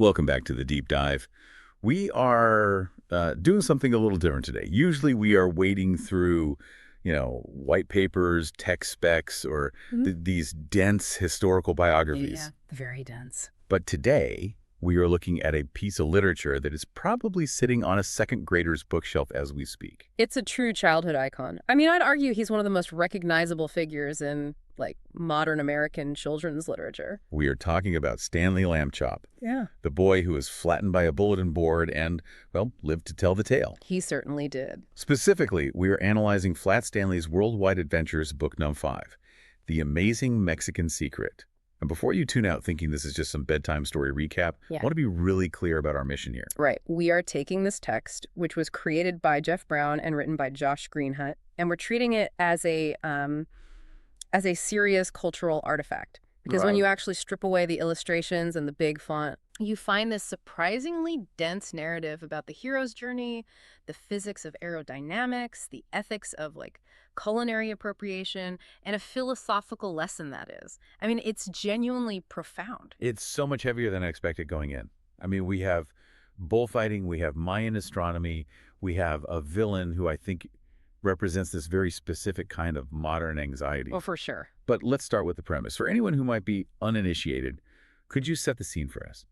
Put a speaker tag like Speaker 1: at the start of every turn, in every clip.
Speaker 1: Welcome back to the deep dive. We are doing something a little different today. Usually we are wading through, white papers, tech specs, or
Speaker 2: Mhm.
Speaker 1: these dense historical
Speaker 2: Yeah,
Speaker 1: biographies.
Speaker 2: very dense.
Speaker 1: But today we are looking at a piece of literature that is probably sitting on a second grader's bookshelf as we speak.
Speaker 2: It's a true childhood icon. I mean, I'd argue he's one of the most recognizable figures in, modern American children's literature.
Speaker 1: We are talking about Stanley Lamchop,
Speaker 2: Yeah.
Speaker 1: the boy who was flattened by a bulletin board and, well, lived to tell the tale.
Speaker 2: He certainly did.
Speaker 1: Specifically, we are analyzing Flat Stanley's Worldwide Adventures, Book Num 5, The Amazing Mexican Secret. And before you tune out thinking this is just some bedtime story recap, I
Speaker 2: Yeah.
Speaker 1: want to be really clear about our mission here.
Speaker 2: Right. We are taking this text, which was created by Jeff Brown and written by Josh Greenhut, and we're treating it as a serious cultural artifact. Because when
Speaker 1: Right.
Speaker 2: you actually strip away the illustrations and the big font, you find this surprisingly dense narrative about the hero's journey, the physics of aerodynamics, the ethics of culinary appropriation, and a philosophical lesson that is. I mean, it's genuinely profound.
Speaker 1: It's so much heavier than I expected going in. I mean, we have bullfighting, we have Mayan astronomy, we have a villain who I think represents this very specific kind of modern anxiety.
Speaker 2: Well, for sure.
Speaker 1: But let's start with the premise. For anyone who might be uninitiated, could you set the scene for us?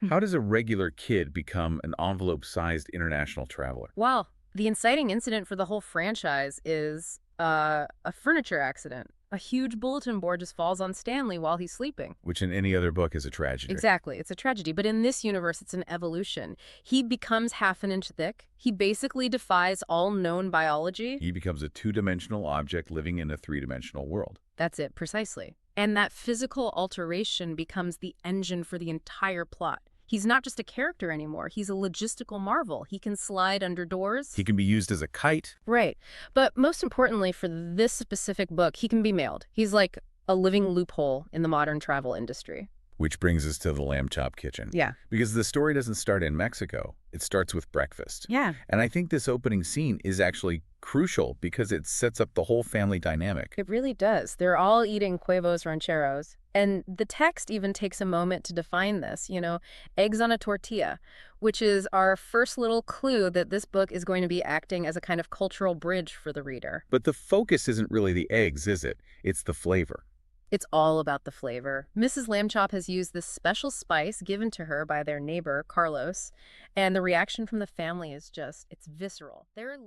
Speaker 1: How does a regular kid become an envelope-sized international traveler?
Speaker 2: Well, the inciting incident for the whole franchise is a furniture accident. A huge bulletin board just falls on Stanley while he's sleeping.
Speaker 1: Which in any other book is a tragedy.
Speaker 2: Exactly. It's a tragedy. But in this universe, it's an evolution. He becomes half an inch thick. He basically defies all known biology.
Speaker 1: He becomes a two-dimensional object living in a three-dimensional world.
Speaker 2: That's it, precisely. And that physical alteration becomes the engine for the entire plot. He's not just a character anymore. He's a logistical marvel. He can slide under doors.
Speaker 1: He can be used as a kite.
Speaker 2: Right. But most importantly, for this specific book, he can be mailed. He's like a living loophole in the modern travel industry.
Speaker 1: Which brings us to the lamb chop kitchen.
Speaker 2: Yeah.
Speaker 1: Because the story doesn't start in Mexico. It starts with breakfast.
Speaker 2: Yeah.
Speaker 1: And I think this opening scene is actually crucial because it sets up the whole family dynamic.
Speaker 2: It really does. They're all eating huevos rancheros. And the text even takes a moment to define this, eggs on a tortilla, which is our first little clue that this book is going to be acting as a kind of cultural bridge for the reader.
Speaker 1: But the focus isn't really the eggs, is it? It's the flavor.
Speaker 2: It's all about the flavor. Mrs. Lambchop has used this special spice given to her by their neighbor, Carlos, and the reaction from the family is it's visceral. They're